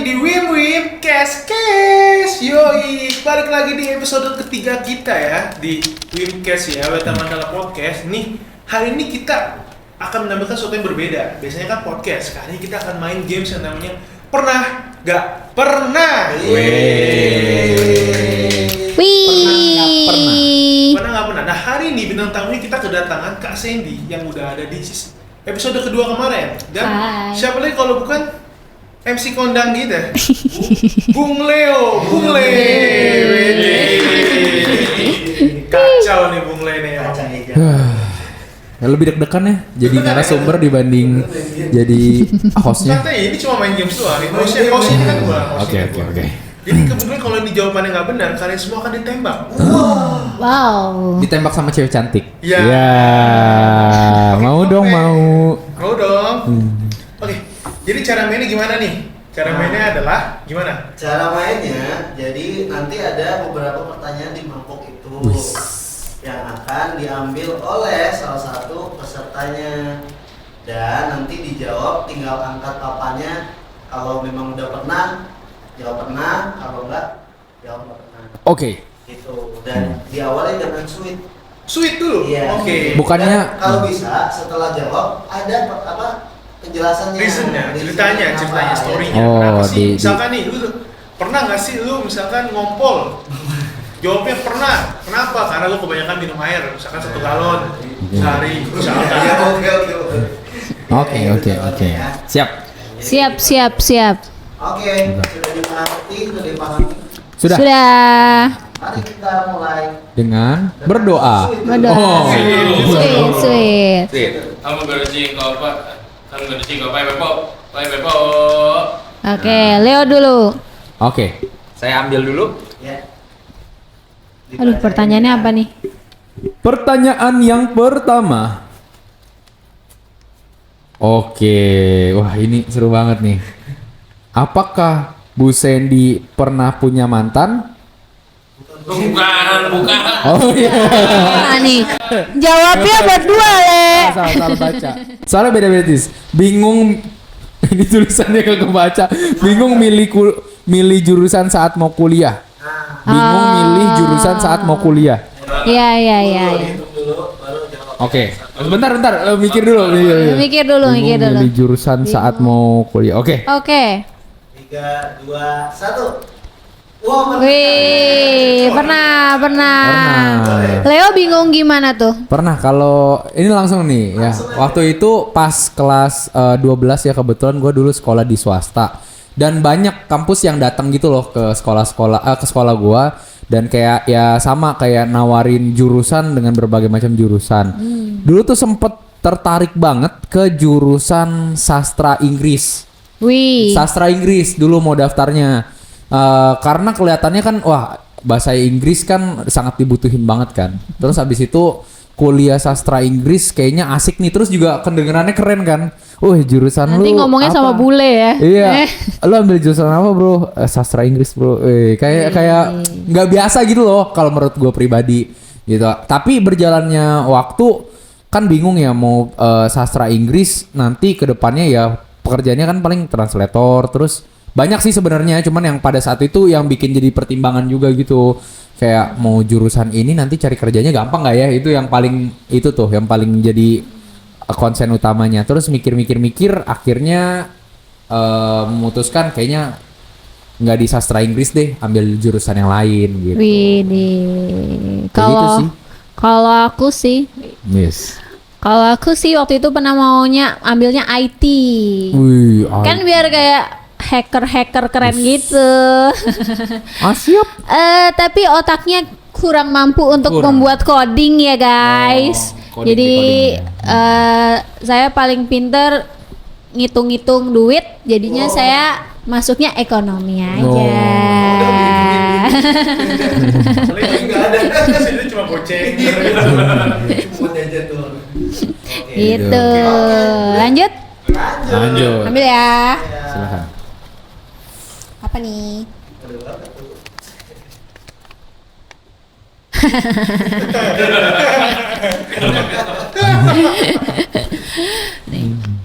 lagi di Wim Kes. Yoi, balik lagi di episode ketiga kita ya di Wim Kes ya, Weta Mandala Podcast. Nih, hari ini kita akan menampilkan sesuatu yang berbeda. Biasanya kan podcast, kali ini kita akan main games yang namanya Pernah Gak Pernah. Pernah Gak Pernah. Nah, hari ini bintang tamunya kita kedatangan Kak Sandy yang udah ada di episode kedua kemarin. Dan siapa lagi kalau bukan MC kondang kita, Bung Leo. Kacau nih Bung Leo nih. Lebih deg-degan ya, jadi narasumber dibanding jadi hostnya. Santai, ini cuma main games doang. Hostnya ini kan gua. Oke. Jadi kebetulan kalau ini jawabannya nggak benar, kalian semua akan ditembak. Wow. Ditembak sama cewek cantik. Ya. Mau dong. Oke. Jadi cara mainnya gimana nih? Cara mainnya adalah gimana? Cara mainnya, jadi nanti ada beberapa pertanyaan di mangkok itu yang akan diambil oleh salah satu pesertanya, dan nanti dijawab tinggal angkat papannya. Kalau memang udah pernah, jawab pernah. Kalau enggak, jawab enggak pernah. Oke. Gitu. Dan diawali dengan Sweet dulu. Iya. Oke. Bukannya kalau bisa setelah jawab ada penjelasannya, reasonnya, ceritanya, story-nya. Oh, Kenapa sih? Misalkan nih, lu pernah nggak sih lu misalkan ngompol? Jawabnya pernah. Kenapa? Karena lu kebanyakan minum air, misalkan 1 galon sehari, misalkan. Oke. Siap. Oke, sudah dipahami. Sudah. Mari kita mulai Dengan berdoa. Berdoa. Sweet. Kamu bersih Pepo. Oke, Leo dulu. Oke. Saya ambil dulu. Ya. Aduh, pertanyaannya apa nih? Pertanyaan yang pertama. Oke, wah ini seru banget nih. Apakah Bu Sandy pernah punya mantan? Bukan. Oh iya. Nih, jawabnya berdua, Le. Salah baca. Soalnya beda-beda tis. Bingung. Ini tulisannya kagak kebaca. Bingung milih jurusan saat mau kuliah. Iya. Oke. Bentar. Mikir dulu. Mikir dulu. Milih jurusan saat mau kuliah. Oke. 3, 2, 1. Wow, Wih, pernah. Leo bingung gimana tuh? Pernah, kalau ini langsung nih ya. Waktu itu pas kelas 12 ya, kebetulan gue dulu sekolah di swasta. Dan banyak kampus yang datang gitu loh ke sekolah gue. Dan kayak ya sama kayak nawarin jurusan dengan berbagai macam jurusan. Dulu tuh sempet tertarik banget ke jurusan sastra Inggris. Wih. Sastra Inggris dulu mau daftarnya. Karena kelihatannya kan wah bahasa Inggris kan sangat dibutuhin banget kan. Terus habis itu kuliah sastra Inggris kayaknya asik nih, terus juga kedengerannya keren kan. Jurusan Nanti lu ngomongnya apa? sama bule ya. Iya. Lu ambil jurusan apa, Bro? Sastra Inggris, Bro. Kayak nggak biasa gitu loh kalau menurut gue pribadi gitu. Tapi berjalannya waktu kan bingung ya mau sastra Inggris nanti ke depannya ya pekerjaannya kan paling translator, terus banyak sih sebenarnya, cuman yang pada saat itu yang bikin jadi pertimbangan juga gitu. Kayak mau jurusan ini nanti cari kerjanya gampang nggak ya? Itu yang paling jadi konsen utamanya. Terus mikir, akhirnya memutuskan kayaknya nggak di sastra Inggris deh, ambil jurusan yang lain gitu. Wih, kalau aku sih waktu itu pernah maunya ambilnya IT. Wih, Kan biar kayak hacker keren gitu. Siap. Tapi otaknya kurang mampu untuk membuat coding ya guys. Jadi saya paling pinter ngitung-ngitung duit. Jadinya saya masuknya ekonomi aja. Soalnya nggak ada. Sini cuma goceng. Gitu. Lanjut. Ambil ya. Silakan. Apa nih?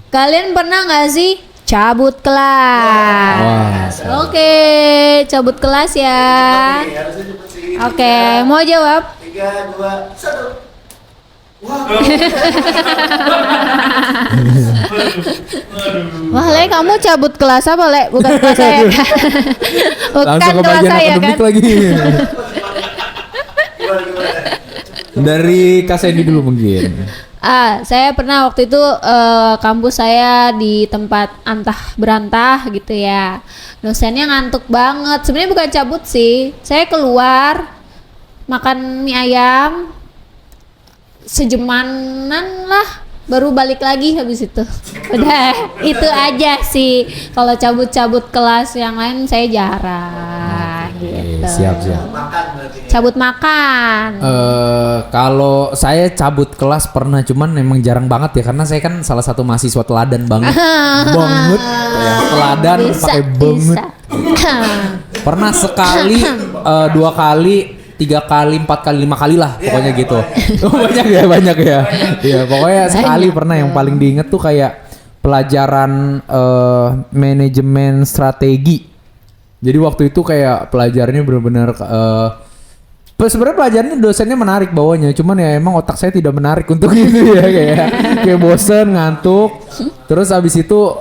Kalian pernah nggak sih cabut kelas. Oke, cabut kelas ya. Harusnya cepet sih. Oke, mau jawab? 3, 2, 1. Wah. Wah, Le, kamu cabut kelas apa, Le? Bukan kelas saya kan? Bukan Langsung ke kelas bagian saya kan? akademik lagi. Gimana? Dari Kak Sandy dulu mungkin. Saya pernah waktu itu kampus saya di tempat antah berantah gitu ya. Dosennya ngantuk banget. Sebenarnya bukan cabut sih. Saya keluar makan mie ayam sejemanan lah, baru balik lagi habis itu. Udah itu aja sih. Kalau cabut-cabut kelas yang lain saya jarang gitu. Siap. Makan berarti. Cabut makan. Kalau saya cabut kelas pernah, cuman memang jarang banget ya, karena saya kan salah satu mahasiswa teladan banget. Banget ya, teladan pakai banget. Pernah sekali, 2 kali, 3 kali, 4 kali, 5 kali lah pokoknya gitu. banyak ya. Iya, pokoknya sekali pernah yang paling diinget tuh kayak pelajaran manajemen strategi. Jadi waktu itu kayak pelajarannya benar-benar sebenarnya pelajarannya dosennya menarik bawahnya, cuman ya emang otak saya tidak menarik untuk itu ya, kayak bosen, ngantuk. Terus abis itu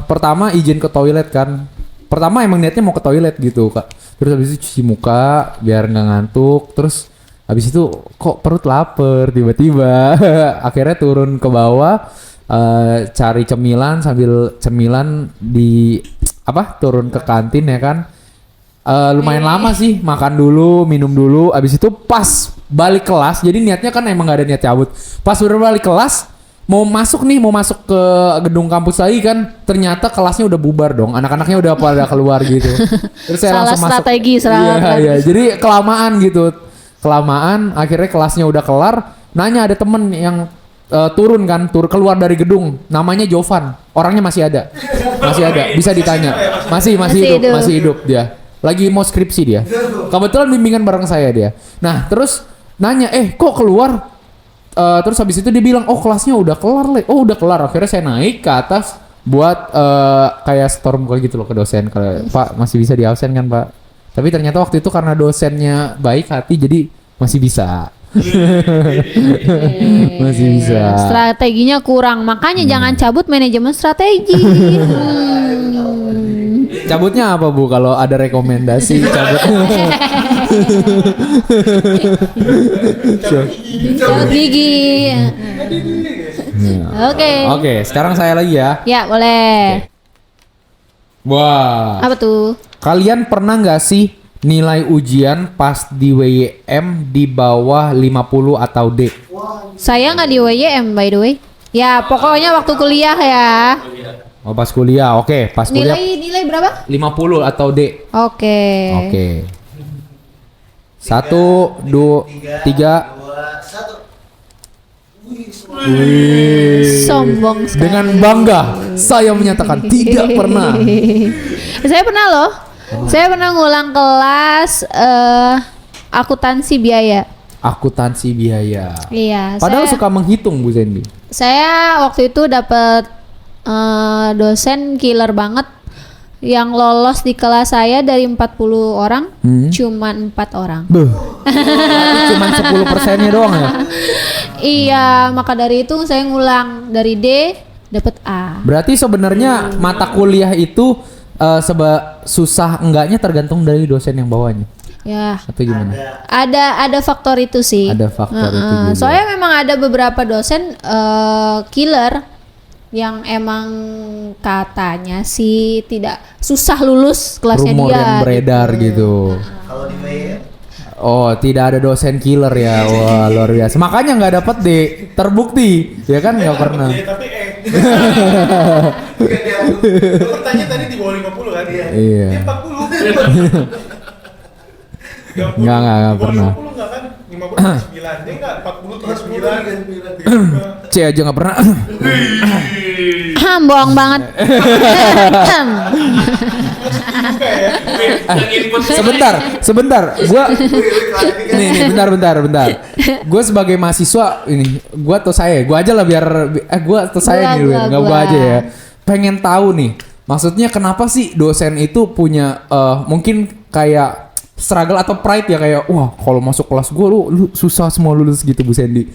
pertama izin ke toilet kan. Pertama emang niatnya mau ke toilet gitu, Kak. Terus habis itu cuci muka biar nggak ngantuk. Terus habis itu kok perut lapar tiba-tiba. Akhirnya turun ke bawah cari cemilan, sambil cemilan turun ke kantin ya kan. Lumayan lama sih, makan dulu, minum dulu. Habis itu pas balik kelas, jadi niatnya kan emang gak ada niat cabut. Pas udah balik kelas, mau masuk ke gedung kampus lagi kan, ternyata kelasnya udah bubar dong, anak-anaknya udah pada keluar gitu. Terus saya Salah langsung strategi, masuk. salah Iya, jadi kelamaan gitu, akhirnya kelasnya udah kelar. Nanya ada temen yang turun keluar dari gedung, namanya Jovan, orangnya masih ada, bisa ditanya, masih hidup dia, lagi mau skripsi dia, kebetulan bimbingan bareng saya dia. Nah terus nanya, kok keluar? Terus habis itu dia bilang, oh kelasnya udah kelar, Le. Oh udah kelar. Akhirnya saya naik ke atas buat kayak storm call gitu loh ke dosen. Kalau Pak masih bisa di absen kan Pak? Tapi ternyata waktu itu karena dosennya baik hati, jadi masih bisa. Masih bisa. Strateginya kurang, makanya jangan cabut manajemen strategi. Cabutnya apa Bu? Kalau ada rekomendasi cabut. Cabut gigi. Oke, Sekarang saya lagi ya. Ya boleh. Wah. Apa tuh? Kalian pernah nggak sih nilai ujian pas di WYM di bawah 50 atau D? Saya nggak di WYM by the way. Ya pokoknya waktu kuliah ya. Oh pas kuliah, oke. Pas kuliah Nilai berapa? 50 atau D? Oke. 1, 2, 3. 2, 1. Sombong sekali. Dengan bangga saya menyatakan tidak pernah. Saya pernah loh. Saya pernah ngulang kelas akuntansi biaya. Akuntansi biaya. Iya. Padahal suka menghitung Bu Zendi. Saya waktu itu dapat dosen killer banget. Yang lolos di kelas saya dari 40 orang, cuman 4 orang. Beuh. Cuman 10%-nya doang ya? Iya, maka dari itu saya ngulang dari D dapat A. Berarti sebenarnya mata kuliah itu susah enggaknya tergantung dari dosen yang bawanya. Ya. Atau gimana? Ada faktor itu sih. Ada faktor itu juga. Soalnya memang ada beberapa dosen killer yang emang katanya sih tidak susah lulus kelasnya Rumor dia. yang beredar gitu. Kalau di WYM Oh, tidak ada dosen killer ya. Wah, luar biasa. Makanya nggak dapet deh, terbukti. Ya kan nggak pernah. Tapi pertanyaan tadi di bawah 50 kan? Iya. Dia 40. Nggak pernah. 50 nggak kan? 50 9. Dia nggak 40 39. C aja nggak pernah. Bohong banget. Sebentar. Gua nih, bentar. Gua sebagai mahasiswa ini, gua aja lah biar gua atau saya nih, nggak gua aja ya. pengen tahu nih. Maksudnya kenapa sih dosen itu punya mungkin kayak struggle atau pride ya kayak wah kalau masuk kelas gue lu susah semua lulus gitu Bu Sandy.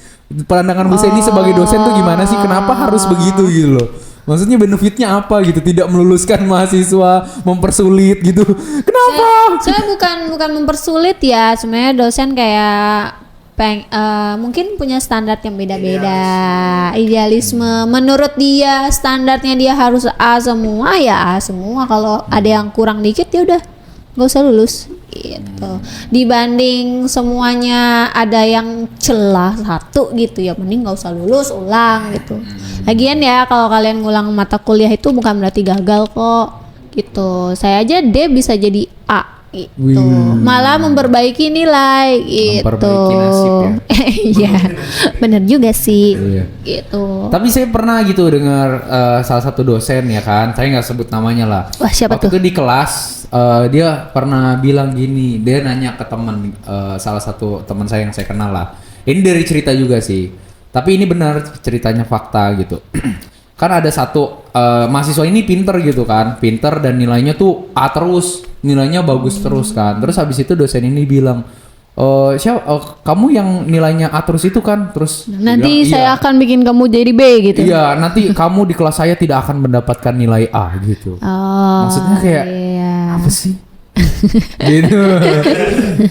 Pandangan Bu Sandy sebagai dosen tuh gimana sih? Kenapa harus begitu gitu loh? Maksudnya benefitnya apa gitu? Tidak meluluskan mahasiswa, mempersulit gitu. Kenapa? Saya bukan mempersulit ya. Sebenarnya dosen kayak mungkin punya standar yang beda-beda, idealisme. Menurut dia standarnya dia harus A semua ya A semua. Kalau ada yang kurang dikit ya udah nggak usah lulus gitu. Dibanding semuanya ada yang celah satu gitu ya mending nggak usah lulus ulang gitu. Lagian ya kalau kalian ngulang mata kuliah itu bukan berarti gagal kok gitu. Saya aja D bisa jadi A gitu. Wih. Malah memperbaiki nilai gitu. Memperbaiki nasib ya. Iya, bener juga sih. Iya. Gitu. Tapi saya pernah gitu dengar salah satu dosen ya kan, saya nggak sebut namanya lah. Wah, siapa Waktu tuh? itu di kelas dia pernah bilang gini, dia nanya ke teman salah satu teman saya yang saya kenal lah. Ini dari cerita juga sih, tapi ini benar ceritanya fakta gitu. Kan ada satu mahasiswa ini pinter gitu kan, pinter dan nilainya tuh A terus, nilainya bagus terus kan. Terus habis itu dosen ini bilang, kamu yang nilainya A terus itu kan, terus dia Nanti bilang, saya "Iya." akan bikin kamu jadi B gitu. Iya, nanti kamu di kelas saya tidak akan mendapatkan nilai A gitu. Oh, Maksudnya kayak iya. apa sih? Gitu.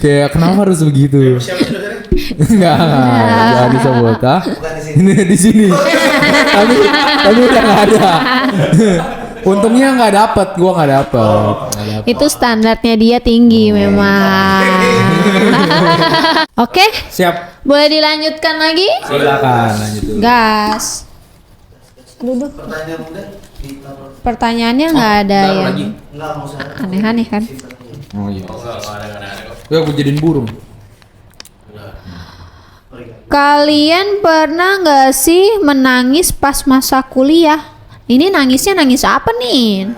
Kayak kenapa harus begitu? Siapa sih dosennya? Enggak, jangan disebut ah. Bukan di sini. Ini di sini. Tapi udah nggak ada. Untungnya nggak dapet, gua nggak dapet. Itu standarnya dia tinggi memang. Oke, Siap. boleh dilanjutkan lagi? Silakan lanjut dulu. Gas. Aduh, Pertanyaan mudah ditaruh. pertanyaannya nggak ada Taruh yang lagi. Enggak mau usah. aneh-aneh kan? Oh iya. Oh enggak ada kok. Ya gue jadiin burung. Kalian pernah nggak sih menangis pas masa kuliah? Ini nangisnya nangis apa nih?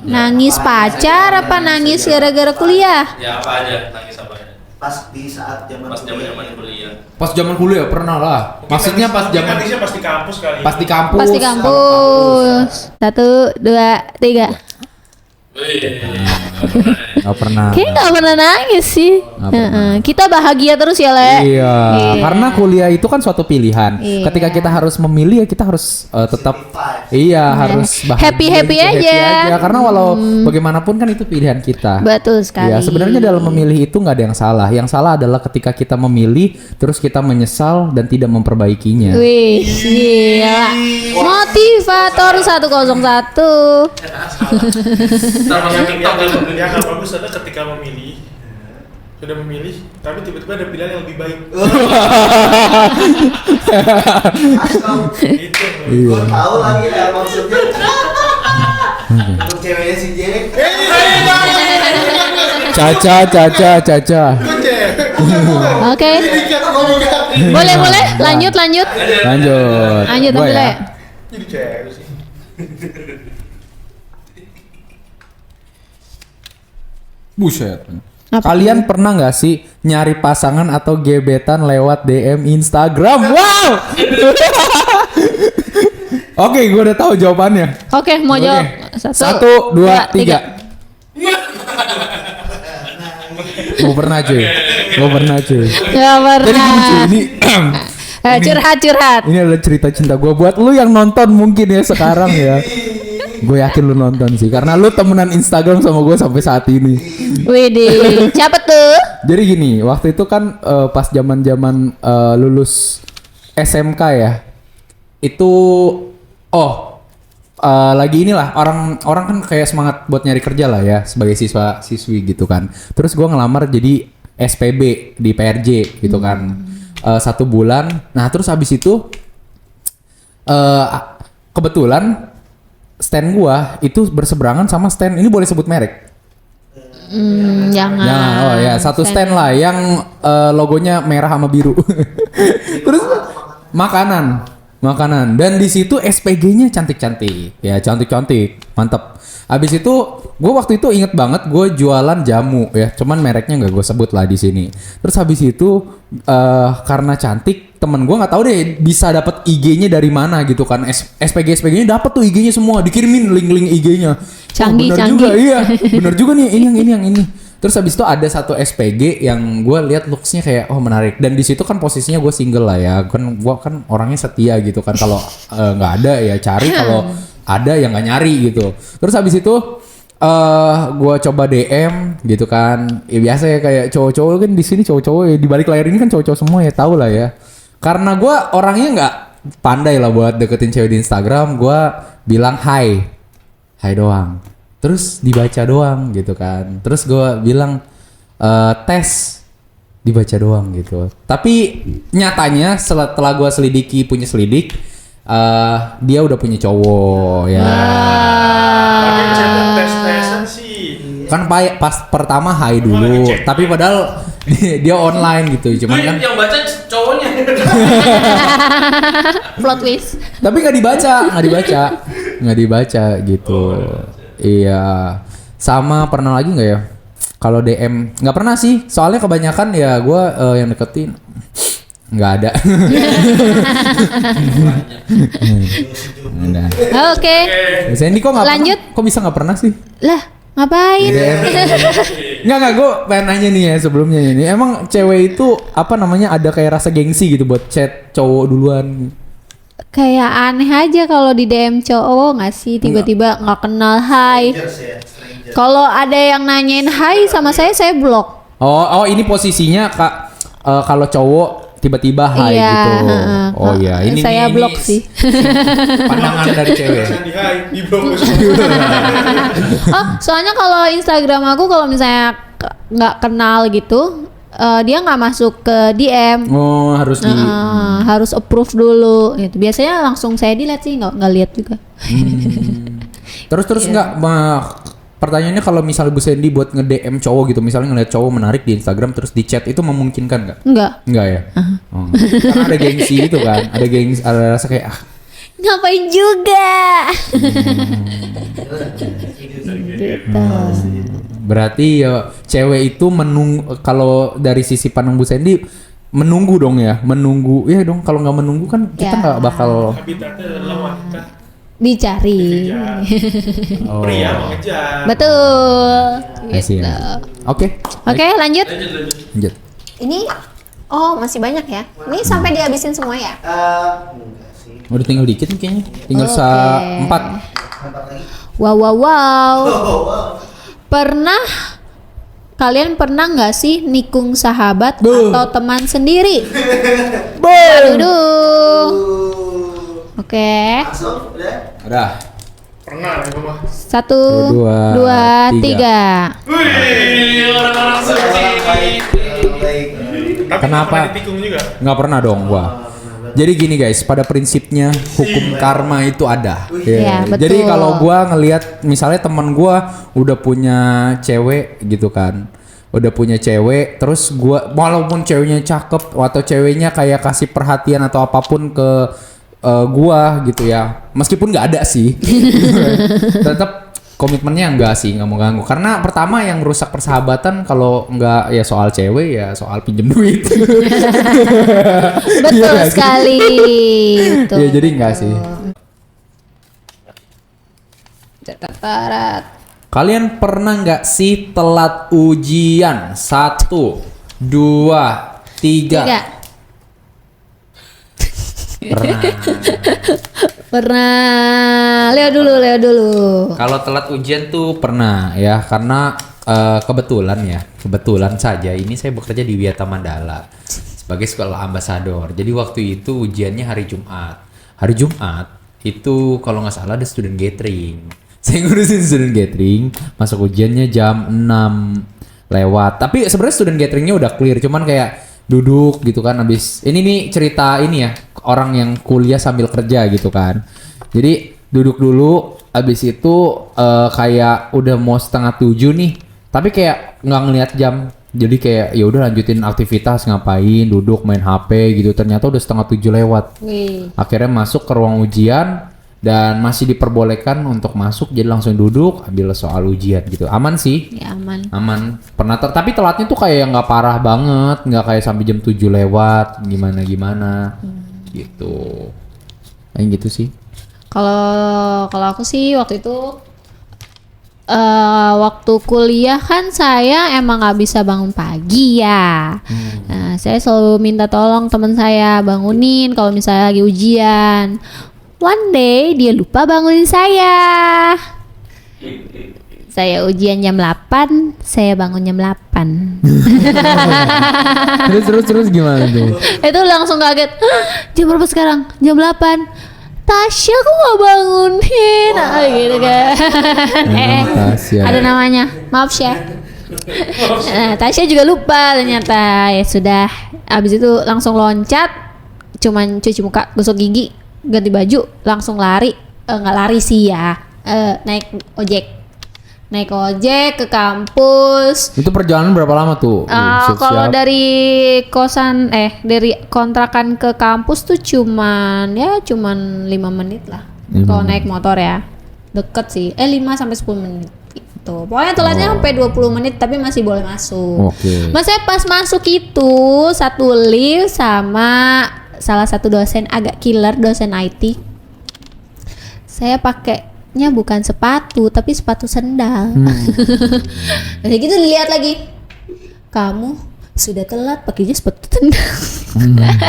Nangis pacar apa nangis gara-gara kuliah? Ya apa aja, nangis apa aja. Pas di saat zaman Pas zaman kuliah. Pas zaman kuliah pernah lah. Maksudnya pas Mungkin zaman nangisnya pas di kampus kali. pas di kampus. Pas di kampus. 1, 2, 3. Wih. Nggak pernah. Kayaknya nggak pernah nangis sih. Nggak pernah. Heeh. Kita bahagia terus ya, Le. Iya, Iya. karena kuliah itu kan suatu pilihan. Iya. Ketika kita harus memilih ya kita harus tetap harus bahagia Happy-happy gitu, aja. Karena walau bagaimanapun kan itu pilihan kita. Betul sekali. Ya, sebenarnya dalam memilih itu nggak ada yang salah. Yang salah adalah ketika kita memilih terus kita menyesal dan tidak memperbaikinya. Wih, gila. Motivator 101. Ntar masuk TikTok itu. Yang nggak bagus adalah ketika memilih, sudah memilih, tapi tiba-tiba ada pilihan yang lebih baik. Itu. Iya. Gue tahu lagi ya maksudnya. Untuk ceweknya si Jack. Caca. Oke. Boleh, lanjut. Lanjut. Lanjut, Gua ambil ya. Le. Jadi cewek sih. Buset. Apa? Kalian pernah nggak sih nyari pasangan atau gebetan lewat DM Instagram? Wow. Oke, gue udah tahu jawabannya. Oke, mau Oke. jawab. 1, 2, 3. Gue pernah cuy. Ya Jadi gini cuy, pernah. ini Curhat. ini adalah cerita cinta gue buat lu yang nonton mungkin ya sekarang ya. Gue yakin lu nonton sih karena lu temenan Instagram sama gue sampai saat ini. Widih, siapa tuh? Jadi gini, waktu itu kan pas zaman-zaman lulus SMK ya. Itu lagi inilah orang kan kayak semangat buat nyari kerja lah ya sebagai siswa siswi gitu kan. Terus gue ngelamar jadi SPB di PRJ gitu kan. 1 bulan. Nah, terus habis itu kebetulan stand gua itu berseberangan sama stand ini boleh sebut merek. Jangan. Ya, oh ya, satu stand lah yang logonya merah sama biru. Terus makanan dan di situ SPG-nya cantik-cantik. Ya, cantik-cantik. Mantap. Habis itu Gue waktu itu inget banget gue jualan jamu ya, cuman mereknya nggak gue sebut lah di sini. Terus habis itu karena cantik, temen gue nggak tahu deh bisa dapat IG-nya dari mana gitu kan. SPG-nya dapat tuh IG-nya semua, dikirimin link-link IG-nya. Canggih, bener canggih. juga, iya, bener juga nih, ini yang ini. Terus habis itu ada satu SPG yang gue lihat looks-nya kayak menarik, dan di situ kan posisinya gue single lah ya, kan gue kan orangnya setia gitu kan, kalau nggak ada ya cari, kalau ada ya nggak nyari gitu. Terus habis itu gue coba DM gitu kan, ya biasa ya kayak cowok-cowok kan di sini cowok-cowok ya, di balik layar ini kan cowok-cowok semua ya, tahu lah ya. Karena gue orangnya nggak pandai lah buat deketin cewek di Instagram, gue bilang hai doang. Terus dibaca doang gitu kan. Terus gue bilang tes, dibaca doang gitu. Tapi nyatanya setelah gue selidiki, punya selidik, dia udah punya cowok ya. Pakai chat tes-tesan sih. Kan pas pertama hai dulu, tapi padahal dia online gitu. Cuman kan yang baca cowoknya. Plot twist. tapi nggak dibaca gitu. Iya. Sama pernah lagi nggak ya? Kalau DM nggak pernah sih. Soalnya kebanyakan ya gue yang deketin nggak ada. Nggak. Oke. Sandy kok nggak Lanjut. pernah? Kok bisa nggak pernah sih? Lah, ngapain? DM. Nggak gue pengen nanya nih ya sebelumnya ini. Emang cewek itu apa namanya ada kayak rasa gengsi gitu buat chat cowok duluan? Kayak aneh aja kalau di DM cowok nggak sih, tiba-tiba nggak kenal hai. Strangers ya, strangers. Kalau ada yang nanyain hai sama saya blok. Oh ini posisinya Kak, kalau cowok tiba-tiba hai Iya, gitu. heeh. Oh iya, ini Saya ini blok sih. pandangan dari cewek. Di hai, di blok. Oh, soalnya kalau Instagram aku kalau misalnya nggak kenal gitu, dia nggak masuk ke DM. Oh, harus di Harus approve dulu gitu. Biasanya langsung saya delete sih, nggak lihat juga. Terus Iya. enggak pertanyaannya kalau misalnya Bu Sandy buat nge-DM cowok gitu, misalnya ngeliat cowok menarik di Instagram terus di chat itu memungkinkan nggak? Nggak. Enggak ya? Oh. Karena ada gengsi gitu kan, ada rasa kayak Ngapain juga? Gitu. berarti ya cewek itu kalau dari sisi pandang Bu Sandy menunggu dong ya, ya dong, kalau nggak menunggu kan kita Ya. nggak bakal. Habitatnya adalah wanita. Dicari. Oh. Pria mengejar. Betul. I see, Gitu. I see. Oke, Oke, lanjut. lanjut. Ini masih banyak ya. Ini sampai dihabisin semua ya? Enggak sih. Udah tinggal dikit nih kayaknya, tinggal Oke. 4. Empat lagi. Wow. Oh, wow. Kalian pernah nggak sih nikung sahabat Buh. atau teman sendiri? Boom. Aduh. Oke. Langsung udah. Udah. Pernah ya mama. 1, Dua, 2, 3. Wih, orang-orang suci. Orang baik. Tapi nggak Kenapa? pernah ditikung juga. Nggak pernah dong gua. Jadi gini guys, pada prinsipnya hukum karma itu ada. Iya, betul. Jadi kalau gua ngelihat misalnya teman gua udah punya cewek gitu kan, udah punya cewek, terus gua walaupun ceweknya cakep atau ceweknya kayak kasih perhatian atau apapun ke gua gitu ya, meskipun nggak ada sih, tetap komitmennya enggak sih, nggak mau ganggu. Karena pertama yang rusak persahabatan kalau nggak ya soal cewek ya soal pinjem duit. Betul Iya nggak sih? sekali. Betul. Ya jadi enggak sih. Barat. Kalian pernah nggak sih telat ujian? 1, 2, 3. 3. Pernah. Leo dulu. Kalau telat ujian tuh pernah ya, karena kebetulan saja ini saya bekerja di Wiyata Mandala sebagai sekolah ambasador. Jadi waktu itu ujiannya hari Jumat. Hari Jumat itu kalau nggak salah ada student gathering. Saya ngurusin student gathering, masuk ujiannya jam 6 lewat. Tapi sebenarnya student gatheringnya udah clear, cuman kayak duduk gitu kan habis. Ini nih cerita ini ya, orang yang kuliah sambil kerja gitu kan. Jadi duduk dulu, habis itu kayak udah mau 6:30 nih, tapi kayak nggak ngeliat jam. Jadi kayak ya udah lanjutin aktivitas, ngapain, duduk main HP gitu. Ternyata udah 6:30 lewat. Wih. Akhirnya masuk ke ruang ujian, dan masih diperbolehkan untuk masuk, jadi langsung duduk ambil soal ujian gitu. Aman sih. Ya aman. Aman. Pernah tapi telatnya tuh kayak nggak parah banget, nggak kayak sampai jam 7 lewat gimana gitu. Kayak gitu sih. Kalau aku sih waktu itu waktu kuliah kan saya emang nggak bisa bangun pagi ya. Nah, saya selalu minta tolong teman saya bangunin kalau misalnya lagi ujian. One day dia lupa bangunin saya. Saya ujian jam 8, saya bangun jam 8. Terus gimana tuh? Itu langsung kaget. "Hah, jam berapa sekarang? Jam 8. Tasya kok gak bangunin?" Gitu kan. Tasya. Ada namanya. Maaf Syah. Nah, Tasya juga lupa ternyata. Ya sudah. Abis itu langsung loncat. Cuman cuci muka, gosok gigi, ganti baju, langsung lari. Nggak lari sih ya. Naik ojek ke kampus. Itu perjalanan berapa lama tuh? Kalau dari kosan dari kontrakan ke kampus tuh cuman 5 menit lah. Kalau naik motor ya. Deket sih. 5 sampai 10 menit gitu. Pokoknya telatnya sampai 20 menit tapi masih boleh masuk. Oke. Mas saya pas masuk itu satu lift sama salah satu dosen agak killer, dosen IT. Saya pakainya bukan sepatu tapi sepatu sendal. Jadi gitu dilihat lagi. Kamu sudah telat pakainya sepatu sendal.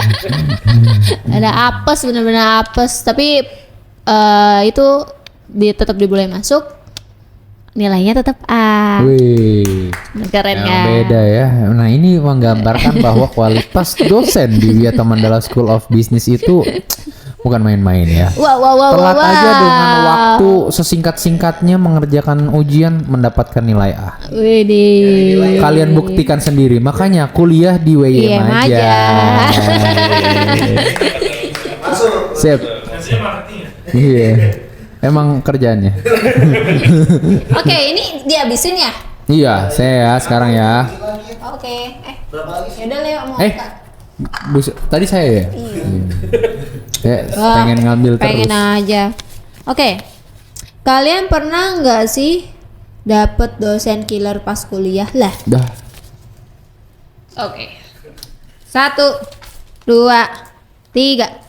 Ada apes, benar-benar apes. Tapi itu tetap diboleh masuk. Nilainya tetap A. Wih. Keren Yang kan? beda ya. Nah ini menggambarkan bahwa kualitas dosen di Wiata Mandala School of Business itu bukan main-main ya. Wow. Telat aja dengan waktu sesingkat-singkatnya mengerjakan ujian mendapatkan nilai A. Widih. Kalian buktikan sendiri. Makanya kuliah di WYM IM aja. aja. Masuk. Sip. Biasanya marketing ya. Iya. Emang kerjaannya. Oke, ini dihabisin ya? Iya, saya ya sekarang ya. Oke. Berapa lagi sih? Yaudah Leo mau Eh, tadi saya ya. Ya, Wah, pengen ngambil pengen terus. aja. Oke. Kalian pernah nggak sih dapet dosen killer pas kuliah lah? Dah. Oke. 1, 2, 3.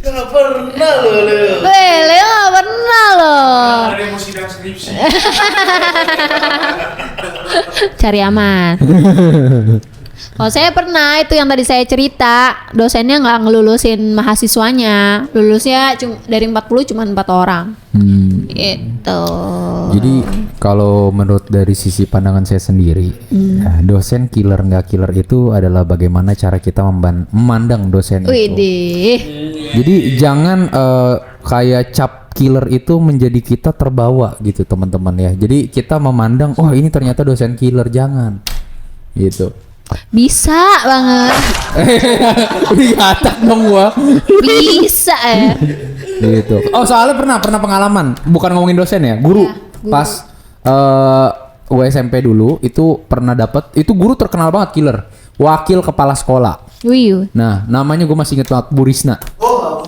Gak pernah loh. Leo nggak pernah loh. Ada yang mau sidang skripsi. Cari aman. Kalau saya pernah itu yang tadi saya cerita, dosennya nggak ngelulusin mahasiswanya, lulusnya dari 40 cuma 4 orang. Gitu. Jadi kalau menurut dari sisi pandangan saya sendiri, ya, dosen killer nggak killer itu adalah bagaimana cara kita memandang dosen itu. Widih. Jadi jangan kayak cap killer itu menjadi kita terbawa gitu teman-teman ya. Jadi kita memandang, oh ini ternyata dosen killer, jangan gitu. Bisa banget. Diatak dong gua. Bisa ya. Gitu. Oh soalnya pernah pengalaman, bukan ngomongin dosen ya, guru. Ya, guru. Pas gua SMP dulu itu pernah dapat, itu guru terkenal banget killer, wakil kepala sekolah. Wih. Nah namanya gue masih inget banget, Bu Risna.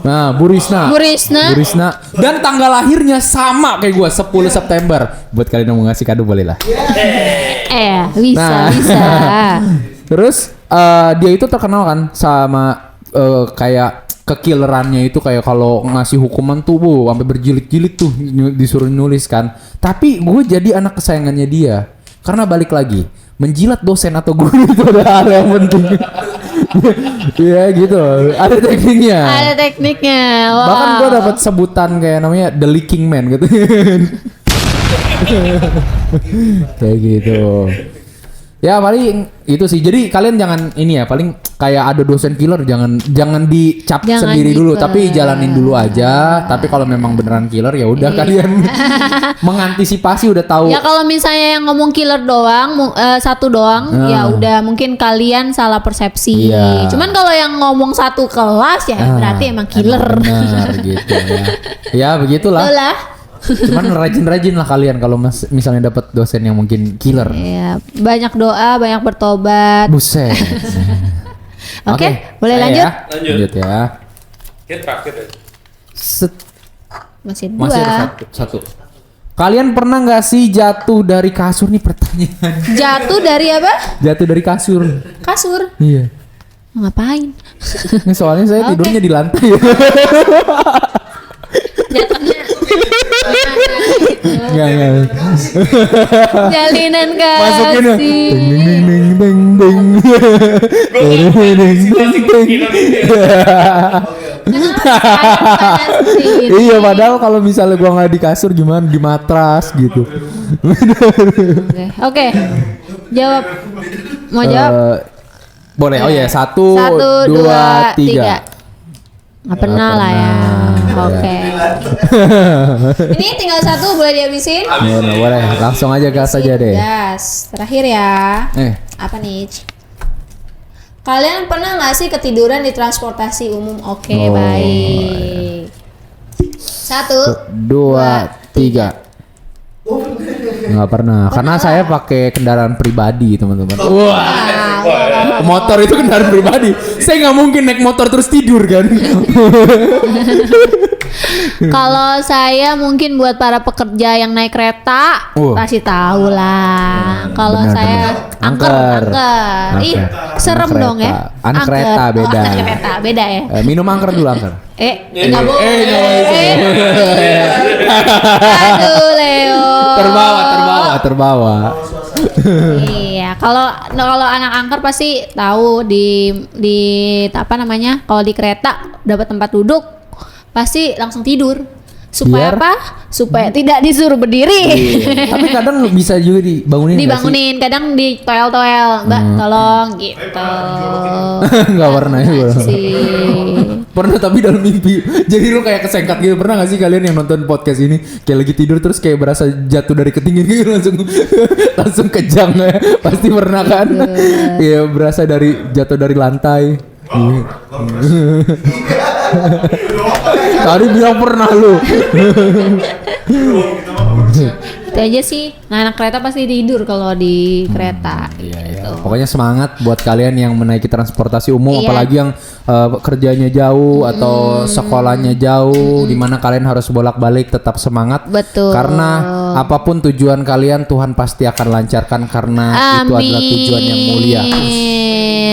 Nah Bu Risna. Bu Risna. Dan tanggal lahirnya sama kayak gue, 10 September. Buat kalian yang mau ngasih kado boleh lah. Bisa, Nah. bisa. Terus dia itu terkenal kan sama kayak kekillerannya itu, kayak kalau ngasih hukuman tuh sampai berjilid-jilid tuh disuruh nulis kan. Tapi gue jadi anak kesayangannya dia karena balik lagi menjilat dosen atau guru itu adalah hal yang penting. Iya gitu, ada tekniknya. Ada tekniknya. Wow. Bahkan gue dapat sebutan kayak namanya The Leaking Man gitu. Kayak gitu. Ya paling itu sih. Jadi kalian jangan ini ya, paling kayak ada dosen killer jangan dicap Jangan sendiri dulu, gitu. tapi jalanin dulu aja. Tapi kalau memang beneran killer ya udah kalian mengantisipasi, udah tahu. Ya kalau misalnya yang ngomong killer doang, satu doang, ya udah mungkin kalian salah persepsi. Iya. Cuman kalau yang ngomong satu kelas ya berarti emang killer. Benar gitu ya. Ya begitulah. Itulah. Cuman rajin-rajin lah kalian kalau misalnya dapat dosen yang mungkin killer. Ya, banyak doa, banyak bertobat. Buset. Oke, boleh saya lanjut? ya. Lanjut ya. Kayak terakhir ya. Masih Masih ada dua. satu. Kalian pernah nggak sih jatuh dari kasur nih pertanyaan? Jatuh dari apa? Jatuh dari kasur. Kasur. Iya. Ngapain? Ini soalnya saya Oke. tidurnya di lantai. Jatuhnya. Enggak. Jalinan kasih. Masukin ya. Ding ding ding. Iya, padahal kalau misalnya gua nggak di kasur gimana, di matras gitu. Oke. Jawab. Mau jawab? Boleh. Oh ya, 1, 2, 3. Nggak pernah lah ya. Oke. Ini tinggal satu, boleh dihabisin? Boleh. Langsung aja gas aja deh. Gas. Terakhir ya. Apa nih? Kalian pernah nggak sih ketiduran di transportasi umum? Oke, Oh, baik. 1, 2, 3. Nggak pernah, karena saya pakai kendaraan pribadi, teman-teman. Wah, motor itu kendaraan pribadi. Saya nggak mungkin naik motor terus tidur kan. Kalau saya mungkin buat para pekerja yang naik kereta pasti tahu lah. Kalau Benar, saya benar. angker. Ih, Angker. serem Anak dong ya. kereta. Anak kereta Angker. beda. Anak kereta beda ya. Minum angker dulu, angker. Nggak boleh. Aduh, Leo. Terbawa. Iya, kalau anak angker pasti tahu di apa namanya? Kalau di kereta dapat tempat duduk pasti langsung tidur. Supaya Biar? apa? Supaya tidak disuruh berdiri. Tapi kadang bisa juga dibangunin. nggak sih? Dibangunin, kadang di toel-toel, Mbak, tolong gitu. Nggak pernah ya. Sih. Pernah tapi dalam mimpi. Jadi lu kayak kesengkat gitu. Pernah gak sih kalian yang nonton podcast ini kayak lagi tidur terus kayak berasa jatuh dari ketinggian gitu langsung kejang ya. Pasti pernah kan? Iya, berasa jatuh dari lantai. Tadi bilang pernah lu. Itu aja sih. Nah, anak kereta pasti tidur kalau di kereta. Iya. Pokoknya semangat buat kalian yang menaiki transportasi umum, Iya. apalagi yang kerjanya jauh atau sekolahnya jauh, di mana kalian harus bolak-balik, tetap semangat. Betul. Karena apapun tujuan kalian, Tuhan pasti akan lancarkan karena itu adalah tujuan yang mulia.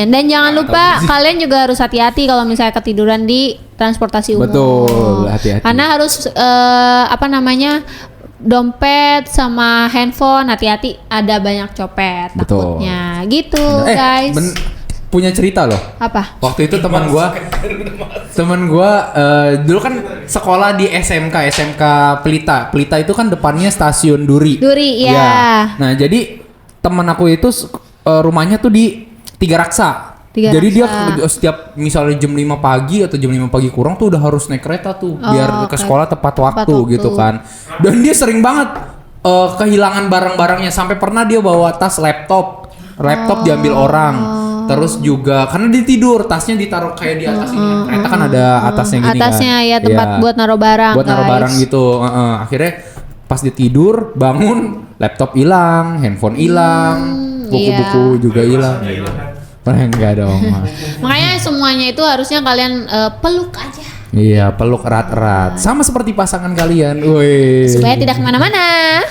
Dan jangan lupa kalian juga harus hati-hati kalau misalnya ketiduran di transportasi umum. Betul, hati-hati. Karena harus dompet sama handphone, hati-hati, ada banyak copet Betul. takutnya. Gitu, guys. Punya cerita loh. Apa? Waktu itu teman gua dulu kan sekolah di SMK Pelita. Pelita itu kan depannya stasiun Duri. Duri, ya. Nah, jadi teman aku itu rumahnya tuh di Tiga Raksa. Jadi dia setiap misalnya jam 5 pagi atau jam 5 pagi kurang tuh udah harus naik kereta tuh biar ke sekolah tepat waktu gitu kan. Dan dia sering banget kehilangan barang-barangnya, sampai pernah dia bawa tas laptop diambil orang. Terus juga karena dia tidur, tasnya ditaruh kayak di atas ini. Kereta kan ada atasnya gini Atasnya kan. ya tempat buat naruh barang. Buat naruh barang gitu. Akhirnya pas dia tidur, bangun, laptop hilang, handphone hilang, buku-buku juga hilang. Enggak dong. Makanya semuanya itu harusnya kalian peluk aja. Iya, peluk erat-erat. Sama seperti pasangan kalian. Woi. Supaya tidak kemana-mana.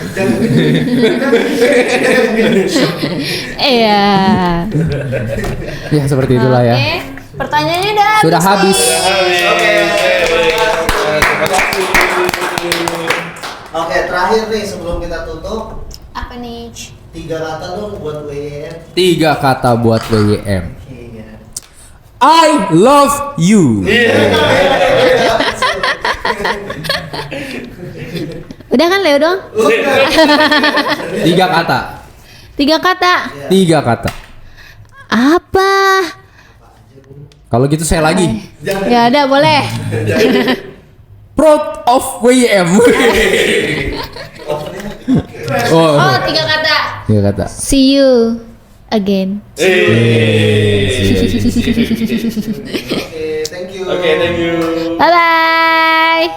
Iya. Ya seperti itulah ya. Oke, pertanyaannya udah Sudah habis. Oke, terakhir nih sebelum kita tutup, Apa nih? 3 kata dong buat WYM. 3 kata buat WYM. Iya. I love you. Udah kan Leo dong? 3 kata. 3 kata. 3 kata. Apa? Kalau gitu saya lagi. Ya udah boleh. Proud of WYM. Oh, 3 kata. 3 kata. See you again. Oke, thank you. Oke, thank you. Bye bye.